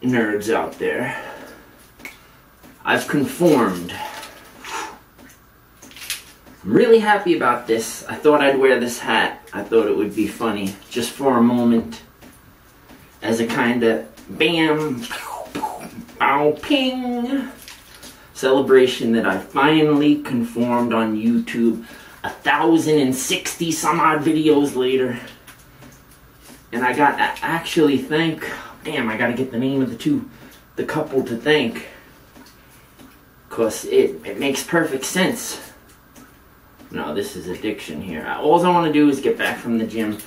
nerds out there. I've conformed. I'm really happy about this. I thought I'd wear this hat. I thought it would be funny, just for a moment, as a kind of bam, bow, ping celebration that I finally conformed on YouTube 1,060 some odd videos later. And I got to actually thank, damn, I gotta get the name of the couple to thank, because it makes perfect sense. No, this is addiction here. All I want to do is get back from the gym,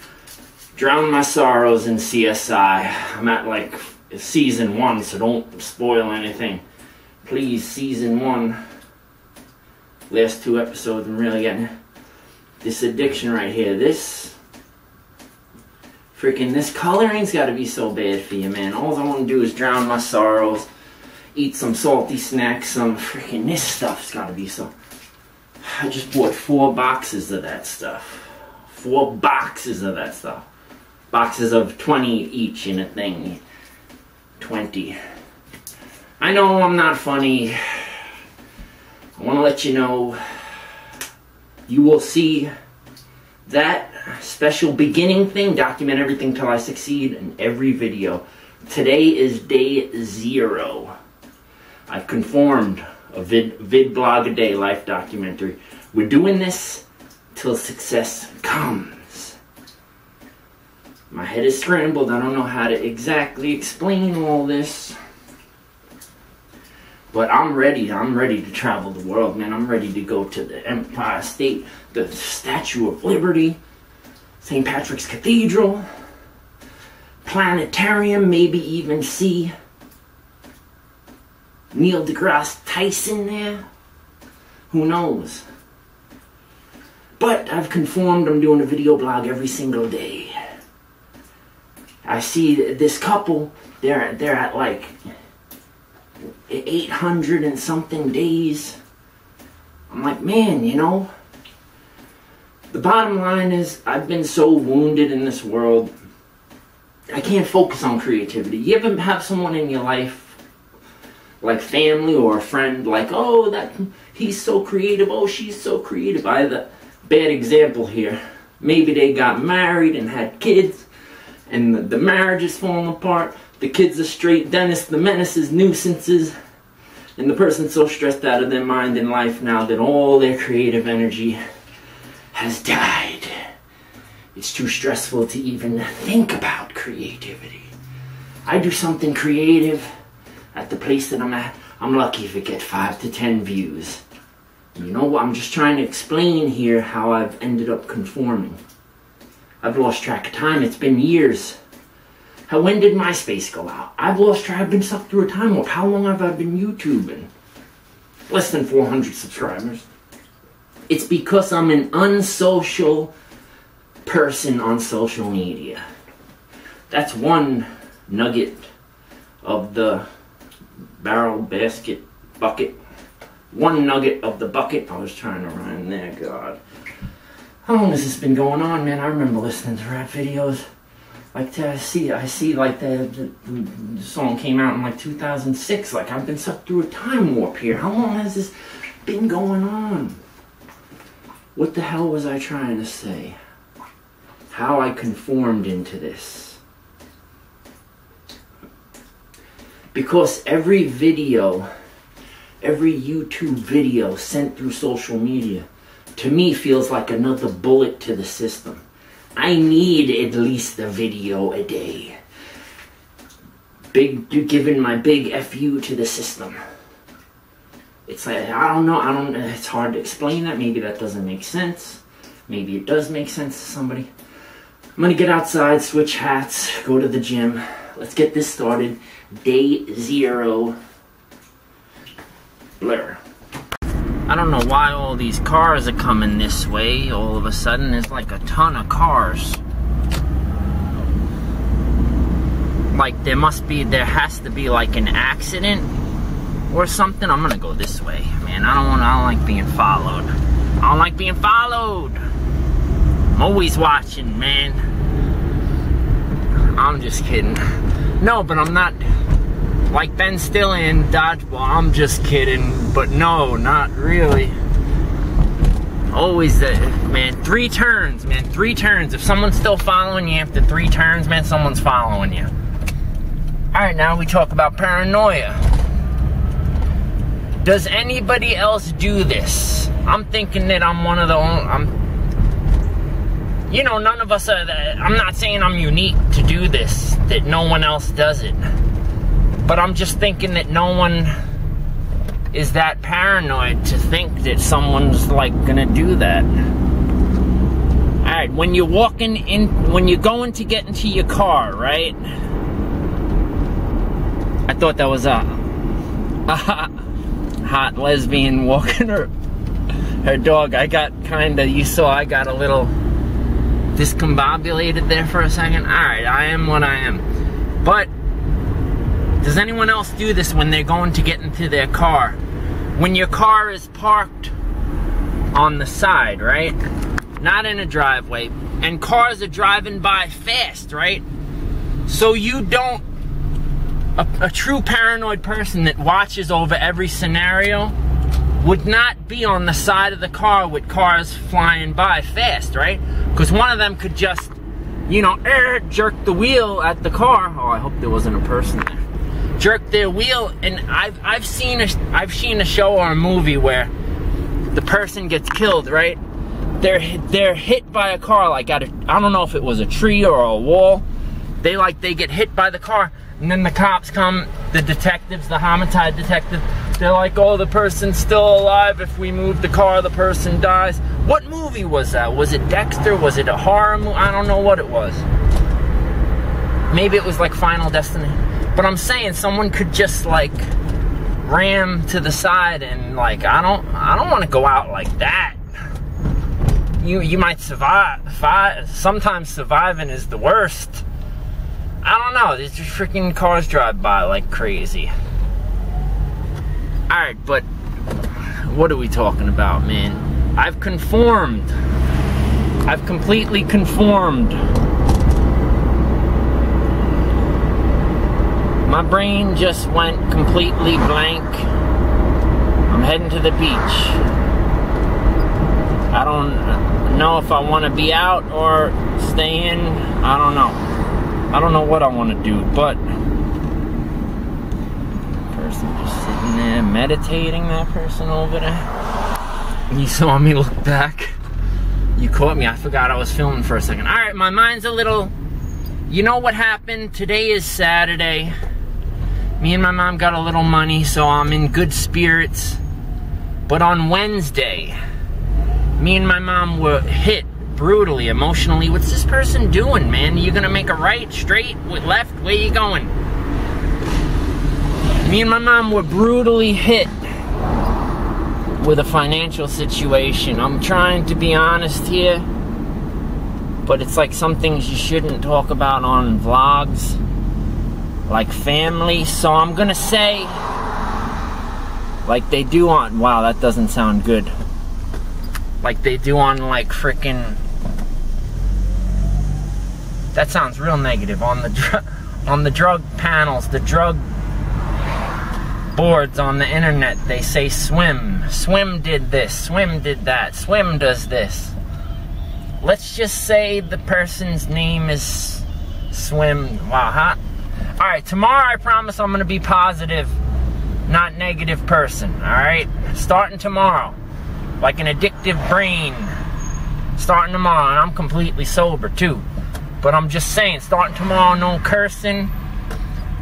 drown my sorrows in CSI. I'm at like season 1, so don't spoil anything. Please, season 1, last 2 episodes, I'm really getting this addiction right here. This coloring's got to be so bad for you, man. All I want to do is drown my sorrows, eat some salty snacks, this stuff's got to be so. I just bought 4 boxes of that stuff. 4 boxes of that stuff. Boxes of 20 each in a thing. 20. I know I'm not funny. I want to let you know, you will see that special beginning thing, document everything till I succeed, in every video. Today is day 0. I've conformed a vid blog a day life documentary. We're doing this till success comes. My head is scrambled. I don't know how to exactly explain all this. But I'm ready. I'm ready to travel the world, man. I'm ready to go to the Empire State, the Statue of Liberty, St. Patrick's Cathedral, Planetarium, maybe even see Neil deGrasse Tyson there. Who knows? But I've conformed. I'm doing a video blog every single day. I see this couple, they're at like 800 and something days. I'm like, man, you know, the bottom line is I've been so wounded in this world. I can't focus on creativity. You ever have someone in your life, like family or a friend, like, oh, that he's so creative, oh, she's so creative? I have a bad example here. Maybe they got married and had kids, and the marriage is falling apart. The kids are straight Dennis the Menace's nuisances, and the person's so stressed out of their mind in life now that all their creative energy has died. It's too stressful to even think about creativity. I do something creative at the place that I'm at. I'm lucky if it gets 5 to 10 views. You know what? I'm just trying to explain here how I've ended up conforming. I've lost track of time. It's been years. When did MySpace go out? I've lost track. I've been sucked through a time warp. How long have I been YouTubing? Less than 400 subscribers. It's because I'm an unsocial person on social media. That's one nugget of the barrel, basket, bucket. One nugget of the bucket. I was trying to rhyme there, God. How long has this been going on, man? I remember listening to rap videos. Like, I see like the song came out in like 2006. Like, I've been sucked through a time warp here. How long has this been going on? What the hell was I trying to say? How I conformed into this. Because every video, every YouTube video sent through social media, to me feels like another bullet to the system. I need at least a video a day. Giving my big FU to the system. It's like, I don't know, it's hard to explain that. Maybe that doesn't make sense. Maybe it does make sense to somebody. I'm gonna get outside, switch hats, go to the gym. Let's get this started. Day 0. Blur. I don't know why all these cars are coming this way. All of a sudden, there's like a ton of cars. Like there has to be like an accident or something. I'm gonna go this way, man. I don't like being followed. I don't like being followed. I'm always watching, man. I'm just kidding. No, but I'm not like Ben Stiller in Dodgeball. I'm just kidding, but no, not really. Always man, 3 turns, man, 3 turns. If someone's still following you after 3 turns, man, someone's following you. Alright, now we talk about paranoia. Does anybody else do this? I'm thinking that I'm one of the only, you know, none of us are, I'm not saying I'm unique to do this, that no one else does it. But I'm just thinking that no one is that paranoid to think that someone's like gonna do that. Alright, when you're when you're going to get into your car, right? I thought that was a hot lesbian walking her dog. I got kinda, you saw I got a little discombobulated there for a second. Alright, I am what I am. But does anyone else do this when they're going to get into their car? When your car is parked on the side, right? Not in a driveway, and cars are driving by fast, right? So you don't, a true paranoid person that watches over every scenario would not be on the side of the car with cars flying by fast, right? Because one of them could just, you know, jerk the wheel at the car. Oh, I hope there wasn't a person there. Jerk their wheel, and I've seen a show or a movie where the person gets killed, right? They're hit by a car, like I don't know if it was a tree or a wall. They get hit by the car, and then the cops come, the detectives, the homicide detective, they're like, oh, the person's still alive. If we move the car, the person dies. What movie was that? Was it Dexter? Was it a horror movie? I don't know what it was. Maybe it was like Final Destination. But I'm saying someone could just like ram to the side, and like I don't want to go out like that. You might survive. Sometimes surviving is the worst. I don't know. These freaking cars drive by like crazy. Alright, but what are we talking about, man? I've conformed. I've completely conformed. My brain just went completely blank. I'm heading to the beach. I don't know if I want to be out or stay in. I don't know. I don't know what I want to do, but person just sitting there meditating, that person over there. You saw me look back. You caught me. I forgot I was filming for a second. Alright, my mind's a little, you know what happened? Today is Saturday. Me and my mom got a little money, so I'm in good spirits. But on Wednesday, me and my mom were hit brutally, emotionally. What's this person doing, man? Are you gonna make a right, straight, left? Where you going? Me and my mom were brutally hit with a financial situation. I'm trying to be honest here, but it's like some things you shouldn't talk about on vlogs. Like family, so I'm gonna say, like they do on, wow, that doesn't sound good. Like they do on like frickin', that sounds real negative, on the drug panels, the drug boards on the internet, they say swim did this, swim did that, swim does this. Let's just say the person's name is Swim. Wow, huh? Alright, tomorrow I promise I'm going to be positive, not negative person, alright? Starting tomorrow. Like an addictive brain. Starting tomorrow, and I'm completely sober too. But I'm just saying, starting tomorrow, no cursing.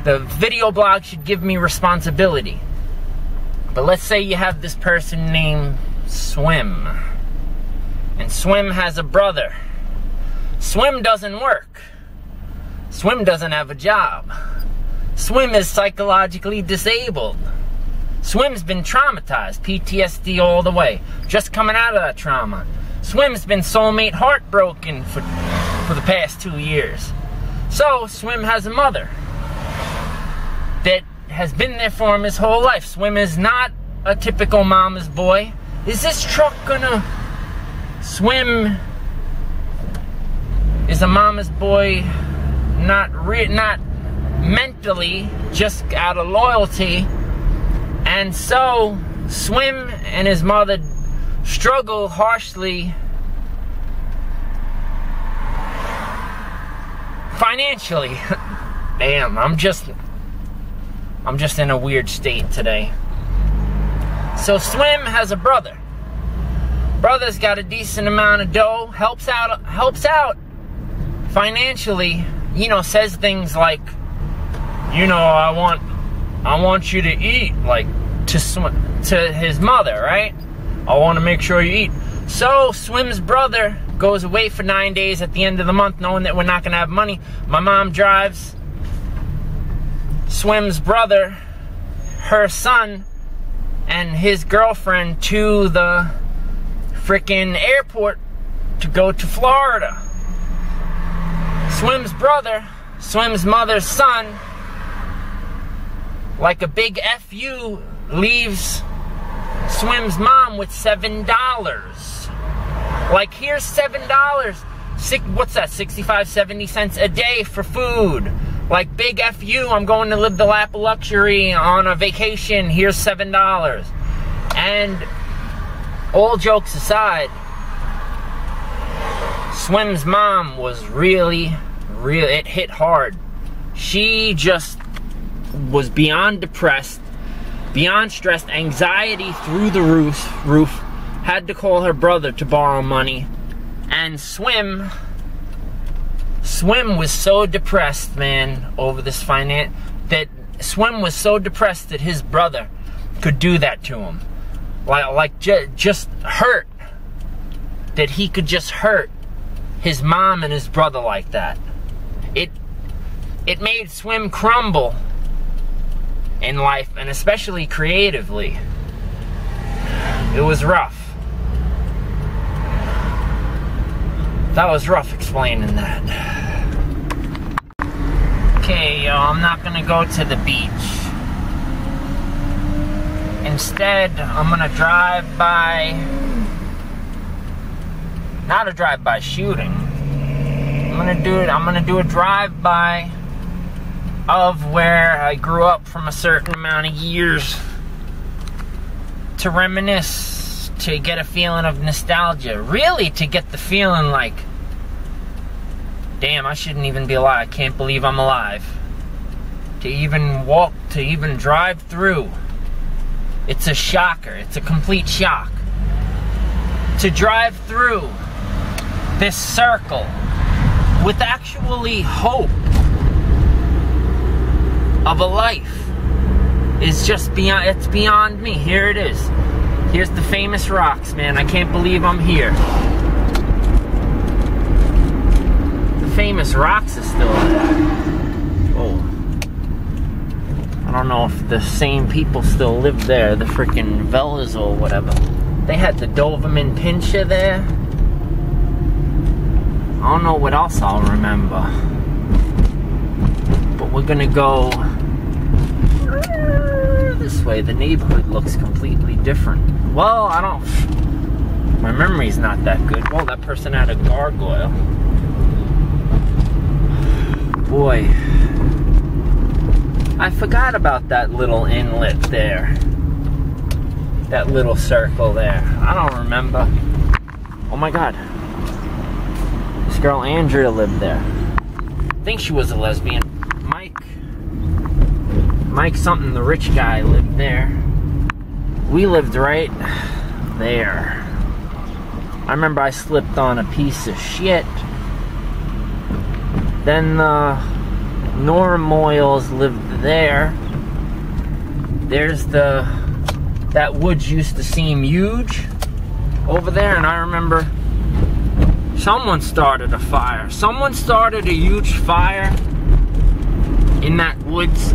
The video blog should give me responsibility. But let's say you have this person named Swim. And Swim has a brother. Swim doesn't work. Swim doesn't have a job. Swim is psychologically disabled. Swim's been traumatized, PTSD all the way. Just coming out of that trauma. Swim's been soulmate heartbroken for the past 2 years. So, Swim has a mother that has been there for him his whole life. Swim is not a typical mama's boy. Is this truck gonna... Swim is a mama's boy, not mentally, just out of loyalty. And so Swim and his mother struggle harshly financially. Damn, I'm just in a weird state today. So Swim has a brother. Brother's got a decent amount of dough, helps out financially, you know, says things like, you know, I want you to eat, like to his mother, right? I want to make sure you eat. So Swim's brother goes away for 9 days at the end of the month, knowing that we're not going to have money. My mom drives Swim's brother, her son, and his girlfriend to the frickin' airport to go to Florida. Swim's brother, Swim's mother's son, like a big FU, leaves Swim's mom with $7. Like, here's $7. What's that, 65, 70 cents a day for food. Like, big FU, I'm going to live the lap of luxury on a vacation. Here's $7. And all jokes aside, Swim's mom was really, it hit hard. She just was beyond depressed, beyond stressed, anxiety through the roof, had to call her brother to borrow money. And Swim was so depressed, man, over this finance, that Swim was so depressed that his brother could do that to him. Just hurt. That he could just hurt his mom and his brother like that. It made Swim crumble in life, and especially creatively. It was rough. That was rough explaining that. Okay, yo, I'm not gonna go to the beach. Instead, I'm gonna drive by, not a drive-by shooting. I'm gonna do a drive-by of where I grew up from a certain amount of years, to reminisce, to get a feeling of nostalgia. Really, to get the feeling like, damn, I shouldn't even be alive. I can't believe I'm alive. To even walk, to even drive through. It's a shocker. It's a complete shock. To drive through this circle with actually hope of a life is just beyond, it's beyond me. Here it is. Here's the famous rocks, man. I can't believe I'm here. The famous rocks is still there. Oh. I don't know if the same people still live there, the freaking Velas or whatever. They had the Doberman Pinscher there. I don't know what else I'll remember. But we're gonna go this way. The neighborhood looks completely different. Well, I don't... My memory's not that good. Well, that person had a gargoyle. Boy. I forgot about that little inlet there. That little circle there. I don't remember. Oh my god. This girl Andrea lived there. I think she was a lesbian. Mike something, the rich guy, lived there. We lived right there. I remember I slipped on a piece of shit. Then the Normoils lived there. There's that woods used to seem huge over there, and I remember someone started a fire. Someone started a huge fire in that woods.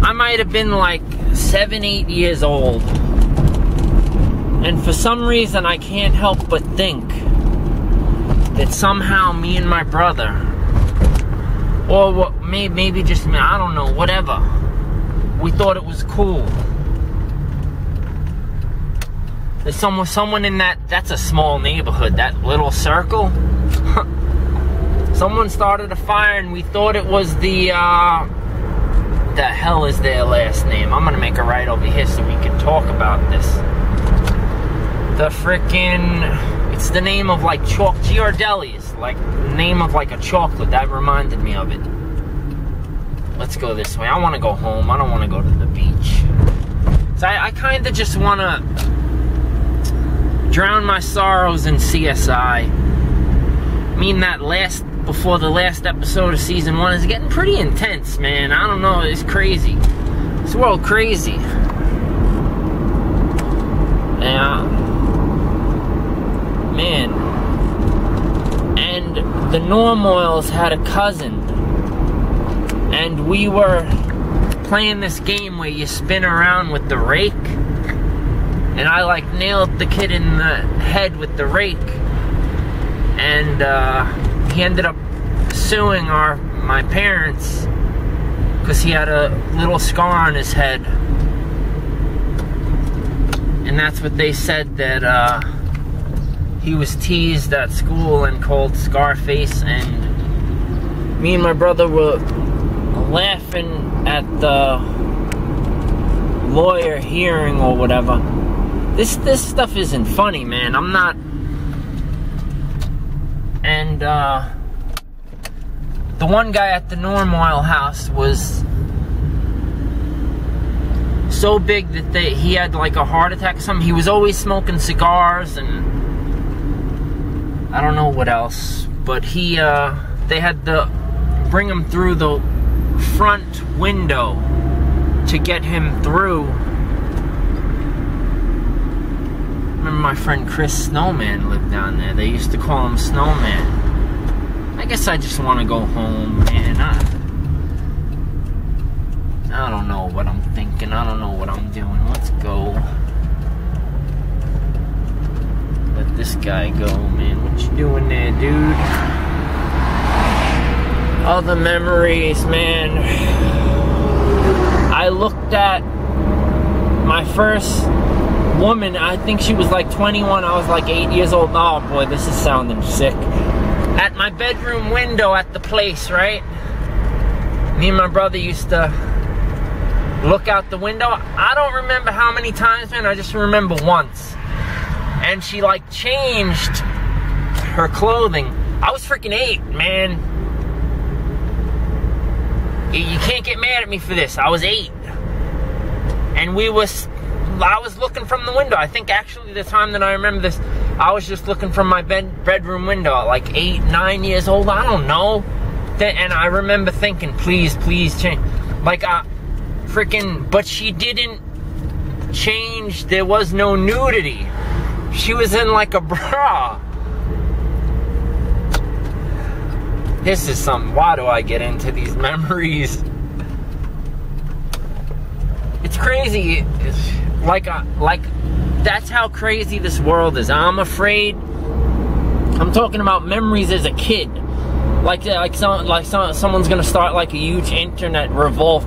I might have been like 7, 8 years old. And for some reason I can't help but think that somehow me and my brother, or what, maybe just me, I don't know, whatever, we thought it was cool. There's someone in that's a small neighborhood, that little circle. Someone started a fire and we thought it was the the hell is their last name? I'm gonna make a right over here so we can talk about this. The frickin', it's the name of like Giardelli's, like name of like a chocolate. That reminded me of it. Let's go this way. I want to go home. I don't want to go to the beach. So I kind of just want to drown my sorrows in CSI. I mean, that before the last episode of season 1 is getting pretty intense, man. I don't know, it's crazy. This world crazy. Yeah. Man. And the Normoils had a cousin. And we were playing this game where you spin around with the rake. And I like nailed the kid in the head with the rake. And he ended up suing my parents because he had a little scar on his head. And that's what they said, that he was teased at school and called Scarface. And me and my brother were laughing at the lawyer hearing or whatever. This stuff isn't funny, man. I'm not. And the one guy at the Normoil house was so big that he had like a heart attack or something. He was always smoking cigars and I don't know what else. But they had to bring him through the front window to get him through. Remember my friend Chris Snowman lived down there. They used to call him Snowman. I guess I just want to go home, man. I don't know what I'm thinking. I don't know what I'm doing. Let's go. Let this guy go, man. What you doing there, dude? Other memories, man. I looked at my first woman. I think she was like 21. I was like 8 years old. Oh boy, this is sounding sick. At my bedroom window at the place, right? Me and my brother used to look out the window. I don't remember how many times, man. I just remember once. And she like changed her clothing. I was freaking 8, man. You can't get mad at me for this. I was 8. And I was looking from the window. I think actually the time that I remember this, I was just looking from my bedroom window at like 8, 9 years old. I don't know. And I remember thinking, please change. Like, freaking, but she didn't change. There was no nudity. She was in like a bra. This is something. Why do I get into these memories? It's crazy. It's like that's how crazy this world is. I'm afraid. I'm talking about memories as a kid. Someone's gonna start like a huge internet revolt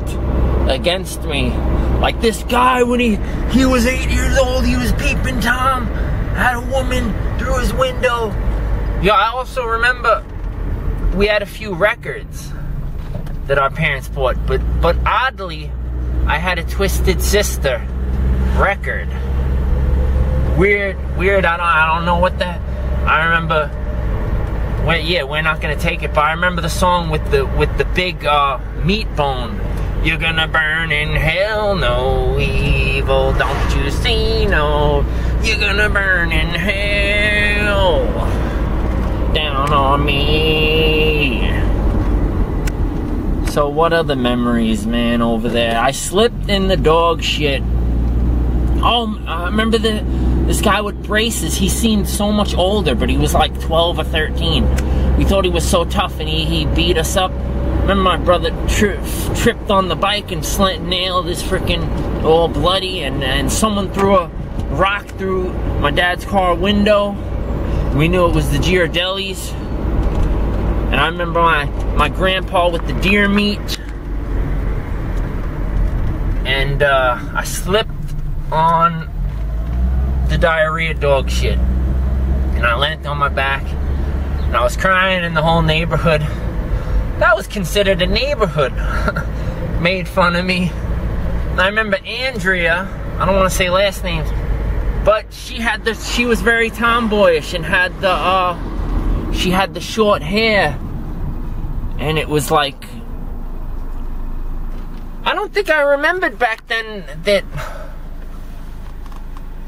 against me. Like this guy, when he was 8 years old, he was peeping Tom, had a woman through his window. Yeah, I also remember we had a few records that our parents bought, but oddly, I had a Twisted Sister record. Weird. I don't know what that. I remember. Well, yeah, we're not gonna take it, but I remember the song with the big meat bone. You're gonna burn in hell, no evil, don't you see? No, you're gonna burn in hell. Down on me. So what other memories, man, over there? I slipped in the dog shit. Oh, I remember this guy with braces. He seemed so much older, but he was like 12 or 13. We thought he was so tough, and he beat us up. Remember my brother tripped on the bike and nailed his freaking all bloody, and someone threw a rock through my dad's car window. We knew it was the Giardelli's. And I remember my grandpa with the deer meat. And I slipped on the diarrhea dog shit. And I landed on my back. And I was crying in the whole neighborhood. That was considered a neighborhood. made fun of me. I remember Andrea, I don't want to say last names, but she was very tomboyish and had she had the short hair, and it was like, I don't think I remembered back then that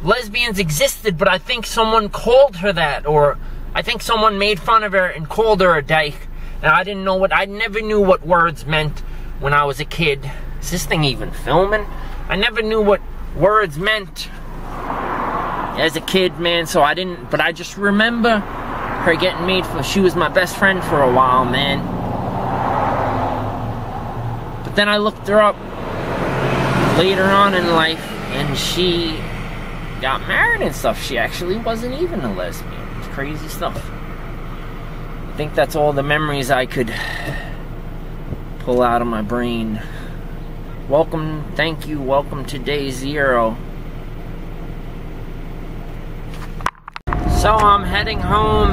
lesbians existed, but I think someone called her that, or I think someone made fun of her and called her a dyke, and I never knew what words meant when I was a kid. Is this thing even filming? I never knew what words meant as a kid, man, so I didn't, but I just remember her getting made fun. She was my best friend for a while, man. But then I looked her up later on in life, and she got married and stuff. She actually wasn't even a lesbian. It's crazy stuff. I think that's all the memories I could pull out of my brain. Welcome, thank you, welcome to day 0. So I'm heading home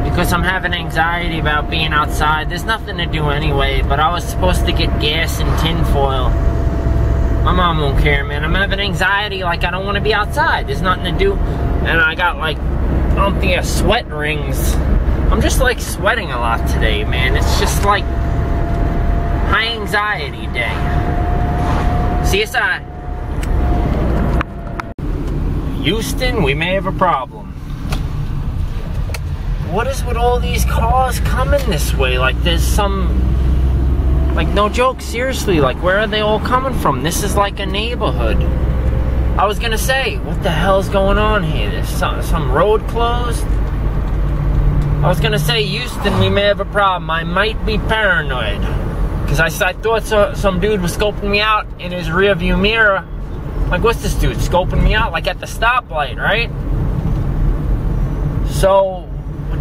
because I'm having anxiety about being outside. There's nothing to do anyway, but I was supposed to get gas and tinfoil. My mom won't care, man. I'm having anxiety, like I don't want to be outside. There's nothing to do. And I got like, I don't think sweat rings. I'm just like sweating a lot today, man. It's just like high anxiety day. CSI. Houston, we may have a problem. What is with all these cars coming this way? Like there's some, like no joke, seriously, like where are they all coming from? This is like a neighborhood. I was gonna say, what the hell's going on here? There's some road closed. I was gonna say, Houston, we may have a problem. I might be paranoid. Because I thought some dude was scoping me out in his rear view mirror. Like, what's this dude scoping me out? Like at the stoplight, right? So,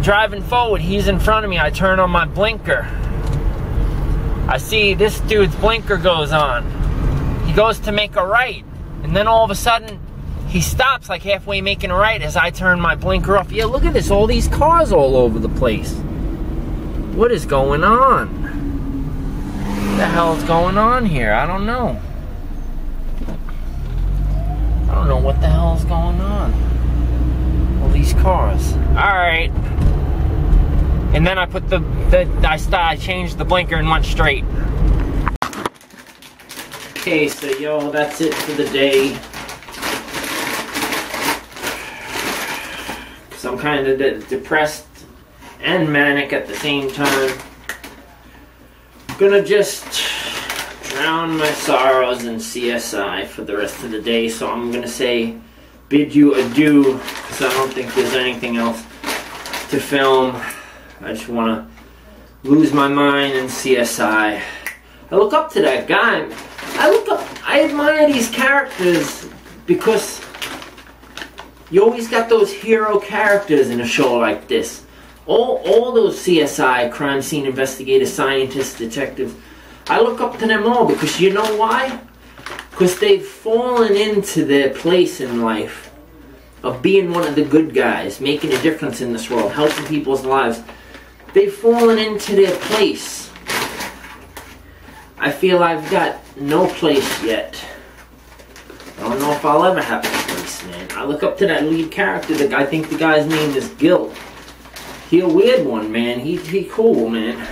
driving forward, he's in front of me. I turn on my blinker. I see this dude's blinker goes on. He goes to make a right. And then all of a sudden, he stops like halfway making a right as I turn my blinker off. Yeah, look at this. All these cars all over the place. What is going on? What the hell is going on here? I don't know. I don't know what the hell is going on. All these cars. Alright. And then I put I changed the blinker and went straight. Okay, so yo, that's it for the day. Because I'm kind of depressed and manic at the same time. Gonna just drown my sorrows in CSI for the rest of the day, so I'm gonna say bid you adieu, because I don't think there's anything else to film. I just want to lose my mind in CSI. I look up to that guy. I admire these characters because you always got those hero characters in a show like this. All those CSI, crime scene investigators, scientists, detectives, I look up to them all because you know why? Because they've fallen into their place in life of being one of the good guys, making a difference in this world, helping people's lives. They've fallen into their place. I feel I've got no place yet. I don't know if I'll ever have a place, man. I look up to that lead character. I think the guy's name is Gil. He a weird one, man. He cool, man.